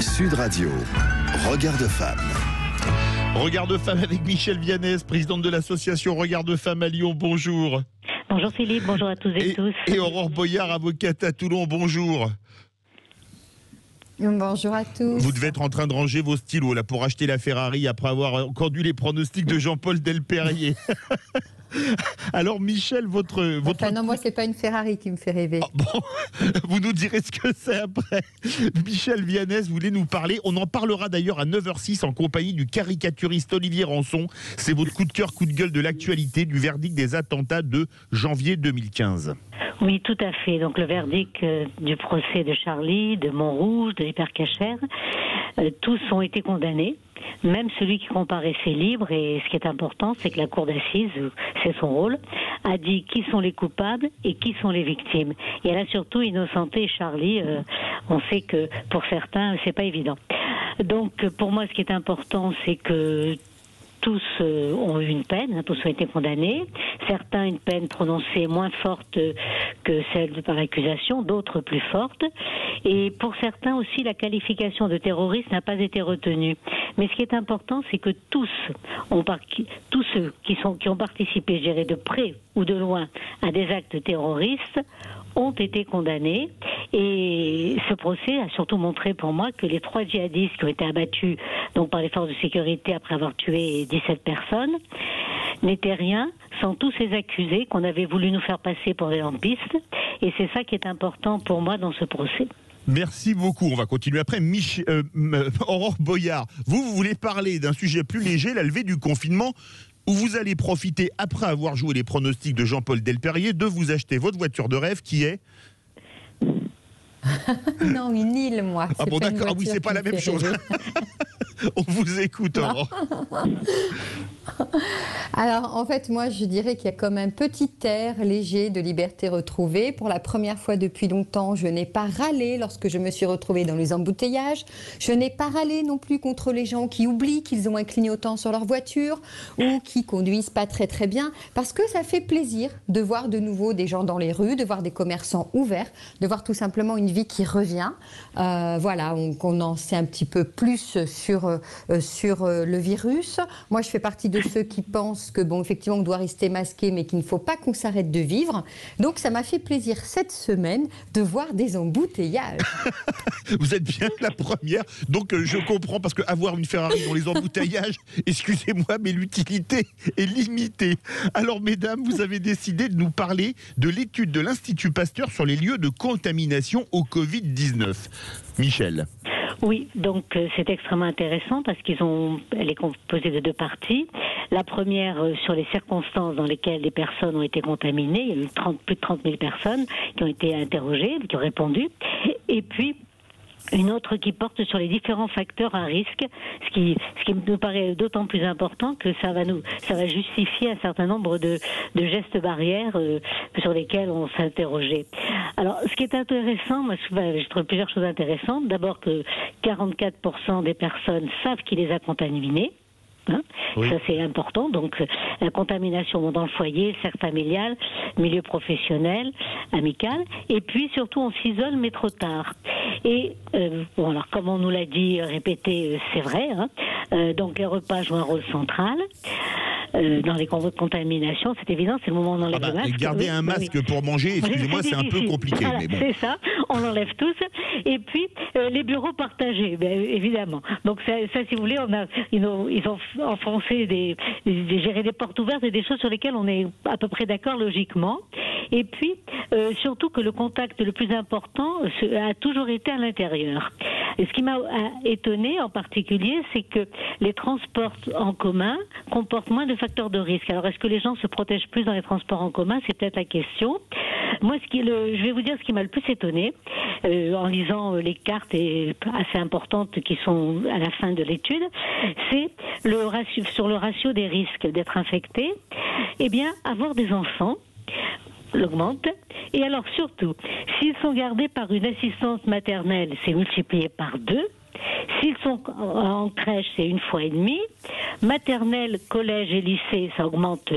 Sud Radio, Regard de femme. Regard de femme avec Michèle Vianès, présidente de l'association Regard de femme à Lyon. Bonjour. Bonjour Philippe, bonjour à tous et tous. Et Aurore Boyard, avocate à Toulon. Bonjour. Bonjour à tous. Vous devez être en train de ranger vos stylos là pour acheter la Ferrari après avoir entendu les pronostics de Jean-Paul Delperrier. Alors Michèle, votre... Enfin, non, moi c'est pas une Ferrari qui me fait rêver. Oh, bon, vous nous direz ce que c'est après. Michèle Vianès voulait nous parler. On en parlera d'ailleurs à 9h06 en compagnie du caricaturiste Olivier Rançon. C'est votre coup de cœur, coup de gueule de l'actualité du verdict des attentats de janvier 2015. Oui, tout à fait. Donc le verdict du procès de Charlie, de Montrouge, de l'Hypercacher, tous ont été condamnés. Même celui qui comparaissait libre, et ce qui est important, c'est que la cour d'assises, c'est son rôle, a dit qui sont les coupables et qui sont les victimes. Et elle a surtout innocenté Charlie. On sait que pour certains, c'est pas évident. Donc pour moi, ce qui est important, c'est que tous ont eu une peine, tous ont été condamnés. Certains une peine prononcée moins forte que celle par accusation, d'autres plus forte. Et pour certains aussi, la qualification de terroriste n'a pas été retenue. Mais ce qui est important, c'est que tous ceux qui ont participé, je dirais, de près ou de loin à des actes terroristes ont été condamnés. Et ce procès a surtout montré pour moi que les 3 djihadistes qui ont été abattus donc par les forces de sécurité après avoir tué 17 personnes n'étaient rien sans tous ces accusés qu'on avait voulu nous faire passer pour des lampistes. Et c'est ça qui est important pour moi dans ce procès. Merci beaucoup. On va continuer après. Aurore Boyard, vous voulez parler d'un sujet plus léger, la levée du confinement, où vous allez profiter, après avoir joué les pronostics de Jean-Paul Delperrier, de vous acheter votre voiture de rêve qui est... Non, une île, moi. Ah bon, d'accord, oui, c'est pas la même chose. On vous écoute, Aurore. Alors, en fait, moi, je dirais qu'il y a comme un petit air léger de liberté retrouvée. Pour la première fois depuis longtemps, je n'ai pas râlé lorsque je me suis retrouvée dans les embouteillages. Je n'ai pas râlé non plus contre les gens qui oublient qu'ils ont un clignotant sur leur voiture ou qui conduisent pas très très bien, parce que ça fait plaisir de voir de nouveau des gens dans les rues, de voir des commerçants ouverts, de voir tout simplement une vie qui revient. Voilà, qu'on en sait un petit peu plus sur le virus. Moi, je fais partie de ceux qui pensent que, bon, effectivement, on doit rester masqué, mais qu'il ne faut pas qu'on s'arrête de vivre. Donc, ça m'a fait plaisir cette semaine de voir des embouteillages. Vous êtes bien la première. Donc, je comprends, parce qu'avoir une Ferrari dans les embouteillages, excusez-moi, mais l'utilité est limitée. Alors, mesdames, vous avez décidé de nous parler de l'étude de l'Institut Pasteur sur les lieux de contamination au Covid-19. Michèle. Oui, donc c'est extrêmement intéressant parce elle est composée de 2 parties. La première sur les circonstances dans lesquelles les personnes ont été contaminées. Il y a eu plus de 30 000 personnes qui ont été interrogées, qui ont répondu. Et puis une autre qui porte sur les différents facteurs à risque, ce qui nous paraît d'autant plus important que ça va justifier un certain nombre de gestes barrières sur lesquels on s'interrogeait. Alors, ce qui est intéressant, moi, je trouve plusieurs choses intéressantes. D'abord que 44% des personnes savent qui les a contaminés. Hein, oui. Ça c'est important. Donc la contamination dans le foyer, le cercle familial, milieu professionnel, amical, et puis surtout on s'isole mais trop tard. Et bon, alors comme on nous l'a dit, répété, c'est vrai. Hein, donc les repas jouent un rôle central. Dans les contaminations, c'est évident, c'est le moment où on enlève le masque. Garder un masque pour manger, excusez-moi, c'est un peu compliqué. Voilà, mais bon. C'est ça, on l'enlève tous. Et puis, les bureaux partagés, bien, évidemment. Donc ça, si vous voulez, ils ont enfoncé géré des portes ouvertes et des choses sur lesquelles on est à peu près d'accord logiquement. Et puis, surtout que le contact le plus important a toujours été à l'intérieur. Et ce qui m'a étonné en particulier, c'est que les transports en commun comportent moins de facteurs de risque. Alors, est-ce que les gens se protègent plus dans les transports en commun? C'est peut-être la question. Moi, je vais vous dire ce qui m'a le plus étonné, en lisant les cartes assez importantes qui sont à la fin de l'étude, c'est sur le ratio des risques d'être infecté. Eh bien, avoir des enfants l'augmente. Et alors surtout, s'ils sont gardés par une assistante maternelle, c'est multiplié par 2. S'ils sont en crèche, c'est 1,5 fois. Maternelle, collège et lycée, ça augmente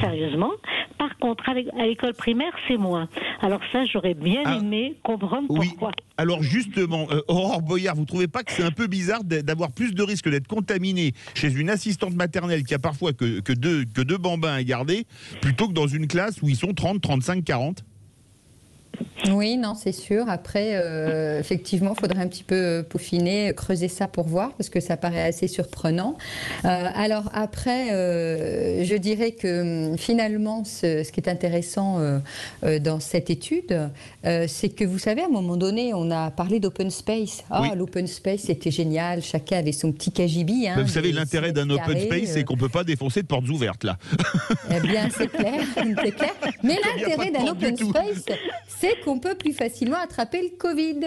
sérieusement. Par contre, à l'école primaire, c'est moins. Alors ça, j'aurais bien aimé comprendre pourquoi. Alors justement, Aurore Boyard, vous ne trouvez pas que c'est un peu bizarre d'avoir plus de risques d'être contaminé chez une assistante maternelle qui a parfois que deux bambins à garder, plutôt que dans une classe où ils sont 30, 35, 40 ? Oui, non, c'est sûr. Après, effectivement, il faudrait un petit peu peaufiner, creuser ça pour voir, parce que ça paraît assez surprenant. Alors après, je dirais que finalement, ce qui est intéressant dans cette étude, c'est que vous savez, à un moment donné, on a parlé d'open space. Ah, oui. L'open space, c'était génial. Chacun avait son petit cagibi. Hein, vous savez, l'intérêt d'un open space, c'est qu'on ne peut pas défoncer de portes ouvertes, là. Eh bien, c'est clair, c'est clair. Mais l'intérêt d'un open space, c'est qu'on peut plus facilement attraper le Covid.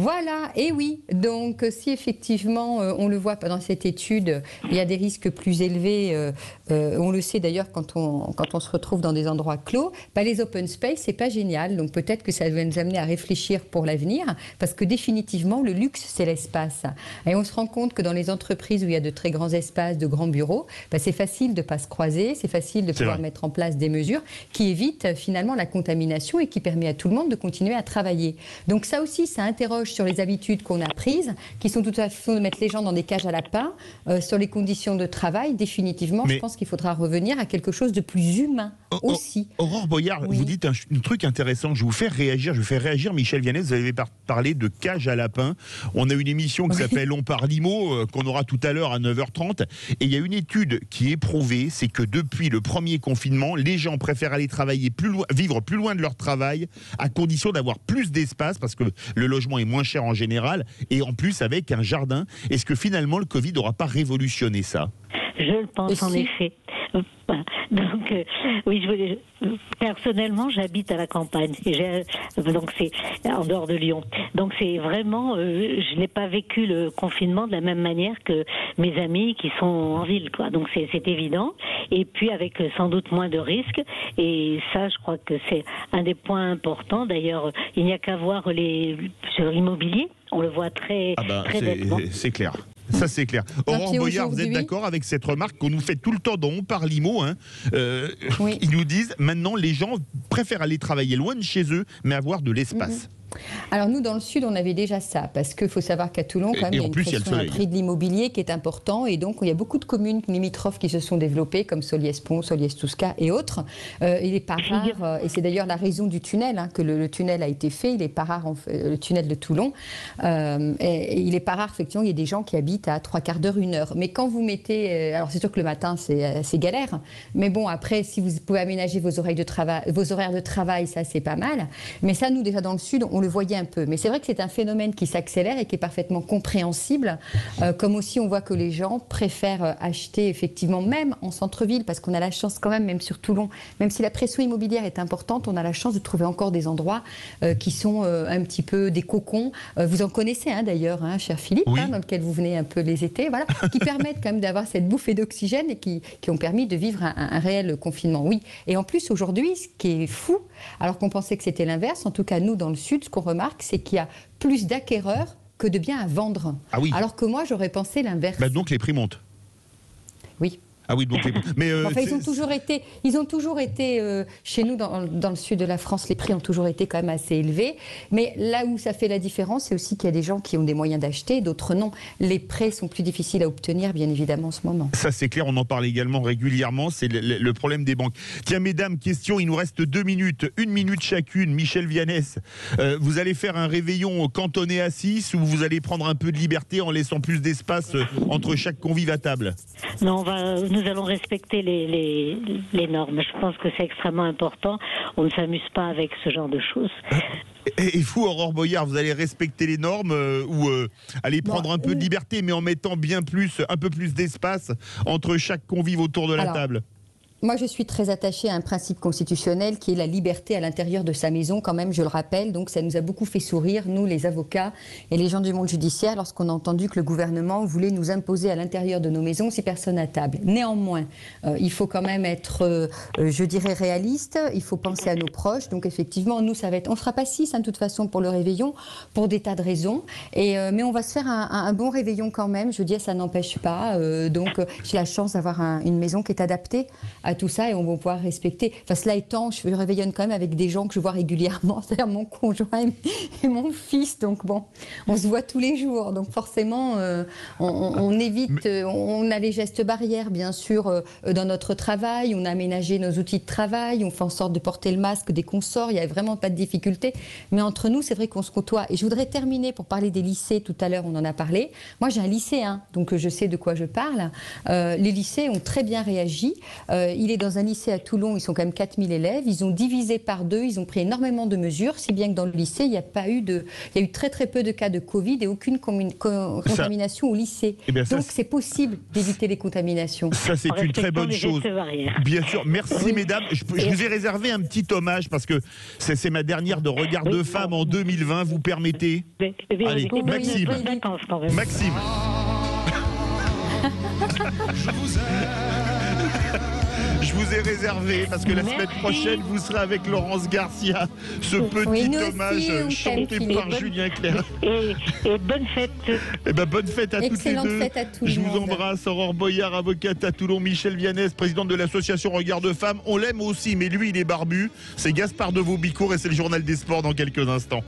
Voilà, et oui, donc si effectivement, on le voit pendant cette étude, il y a des risques plus élevés, on le sait d'ailleurs quand on se retrouve dans des endroits clos, les open space, c'est pas génial, donc peut-être que ça va nous amener à réfléchir pour l'avenir, parce que définitivement, le luxe, c'est l'espace. Et on se rend compte que dans les entreprises où il y a de très grands espaces, de grands bureaux, c'est facile de ne pas se croiser, c'est facile de pouvoir mettre en place des mesures qui évitent finalement la contamination et qui permet à tout le monde de continuer à travailler. Donc ça aussi, ça interroge sur les habitudes qu'on a prises, qui sont tout à fait de mettre les gens dans des cages à lapins, sur les conditions de travail. Définitivement, je pense qu'il faudra revenir à quelque chose de plus humain aussi. Aurore Boyard, vous dites un truc intéressant, je vais vous faire réagir, Michel Vianney, vous avez parlé de cage à lapins. On a une émission qui s'appelle On parle IMO, qu'on aura tout à l'heure à 9h30, et il y a une étude qui est prouvée, c'est que depuis le premier confinement, les gens préfèrent aller travailler vivre plus loin de leur travail, à condition d'avoir plus d'espace, parce que le logement est moins cher en général, et en plus avec un jardin. Est-ce que finalement le Covid n'aura pas révolutionné ça ? Je le pense en effet. Donc, oui, personnellement, j'habite à la campagne. Donc, c'est en dehors de Lyon. Donc, c'est vraiment, je n'ai pas vécu le confinement de la même manière que mes amis qui sont en ville, quoi. Donc, c'est évident. Et puis, avec sans doute moins de risques. Et ça, je crois que c'est un des points importants. D'ailleurs, il n'y a qu'à voir sur l'immobilier. On le voit très nettement. C'est clair. Ça, c'est clair. Aurore Boyard, vous êtes d'accord avec cette remarque qu'on nous fait tout le temps dans On parle IMO, Ils nous disent, maintenant, les gens préfèrent aller travailler loin de chez eux, mais avoir de l'espace. Alors nous, dans le Sud, on avait déjà ça, parce qu'il faut savoir qu'à Toulon, quand même, il y a une pression à un prix de l'immobilier qui est important, et donc il y a beaucoup de communes limitrophes qui se sont développées, comme Solliès-Pont, Solliès-Tousca et autres. Il n'est pas rare, et c'est d'ailleurs la raison du tunnel, que le tunnel a été fait, il n'est pas rare, le tunnel de Toulon, et il n'est pas rare, effectivement, il y a des gens qui habitent à 3/4 d'heure, 1 heure. Mais quand vous mettez, alors c'est sûr que le matin, c'est galère, mais bon, après, si vous pouvez aménager vos horaires de travail, ça c'est pas mal. Mais ça, nous, déjà dans le Sud, on le voyait un peu. Mais c'est vrai que c'est un phénomène qui s'accélère et qui est parfaitement compréhensible. Comme aussi, on voit que les gens préfèrent acheter effectivement, même en centre-ville, parce qu'on a la chance quand même sur Toulon, même si la pression immobilière est importante, on a la chance de trouver encore des endroits qui sont un petit peu des cocons. Vous en connaissez d'ailleurs, cher Philippe, dans lequel vous venez un peu les étés, voilà, qui permettent quand même d'avoir cette bouffée d'oxygène et qui ont permis de vivre un réel confinement. Oui. Et en plus, aujourd'hui, ce qui est fou, alors qu'on pensait que c'était l'inverse, en tout cas nous dans le Sud, ce qu'on remarque, c'est qu'il y a plus d'acquéreurs que de biens à vendre. Ah oui. Alors que moi, j'aurais pensé l'inverse. Donc les prix montent. Oui. Ah oui, donc mais ils ont toujours été chez nous dans le sud de la France, les prix ont toujours été quand même assez élevés. Mais là où ça fait la différence, c'est aussi qu'il y a des gens qui ont des moyens d'acheter, d'autres non. Les prêts sont plus difficiles à obtenir, bien évidemment, en ce moment. Ça, c'est clair, on en parle également régulièrement, c'est le problème des banques. Tiens, mesdames, question, il nous reste 2 minutes, 1 minute chacune. Michel Viannès, vous allez faire un réveillon cantonné à 6 ou vous allez prendre un peu de liberté en laissant plus d'espace entre chaque convive à table ? Non, nous allons respecter les normes. Je pense que c'est extrêmement important. On ne s'amuse pas avec ce genre de choses. Et vous, Aurore Boyard, vous allez respecter les normes ou aller prendre un peu de liberté, mais en mettant un peu plus d'espace entre chaque convive autour de la table ? Moi, je suis très attachée à un principe constitutionnel qui est la liberté à l'intérieur de sa maison, quand même, je le rappelle. Donc, ça nous a beaucoup fait sourire, nous, les avocats et les gens du monde judiciaire, lorsqu'on a entendu que le gouvernement voulait nous imposer à l'intérieur de nos maisons 6 personnes à table. Néanmoins, il faut quand même être, je dirais, réaliste. Il faut penser à nos proches. Donc, effectivement, nous, ça va être... On ne fera pas 6, de toute façon, pour le réveillon, pour des tas de raisons. Mais on va se faire un bon réveillon quand même. Je veux dire, ça n'empêche pas. Donc, j'ai la chance d'avoir une maison qui est adaptée à tout ça et on va pouvoir respecter. Enfin, cela étant, je réveillonne quand même avec des gens que je vois régulièrement, c'est-à-dire mon conjoint et mon fils. Donc bon, on se voit tous les jours. Donc forcément, on évite, on a les gestes barrières, bien sûr, dans notre travail. On a aménagé nos outils de travail. On fait en sorte de porter le masque dès qu'on sort. Il n'y a vraiment pas de difficulté. Mais entre nous, c'est vrai qu'on se côtoie. Et je voudrais terminer pour parler des lycées. Tout à l'heure, on en a parlé. Moi, j'ai un lycéen, donc je sais de quoi je parle. Les lycées ont très bien réagi. Il est dans un lycée à Toulon. Ils sont quand même 4000 élèves. Ils ont divisé par 2. Ils ont pris énormément de mesures, si bien que dans le lycée, il y a eu très très peu de cas de Covid et aucune contamination au lycée. Donc c'est possible d'éviter les contaminations. Ça, c'est une très bonne chose. Bien sûr. Merci, mesdames. Je vous ai réservé un petit hommage parce que c'est ma dernière de Regard de Femme en 2020. Vous permettez? Allez, Maxime. Maxime. Je vous ai réservé parce que la semaine prochaine vous serez avec Laurence Garcia, ce petit hommage chanté par Julien Clerc. Et bonne fête. Eh ben, bonne fête à toutes les deux. Fête à tout le Je vous monde. embrasse, Aurore Boyard, avocate à Toulon, Michel Vianès, présidente de l'association Regard de Femme. On l'aime aussi, mais lui il est barbu. C'est Gaspard de Vaubicourt et c'est le journal des sports dans quelques instants.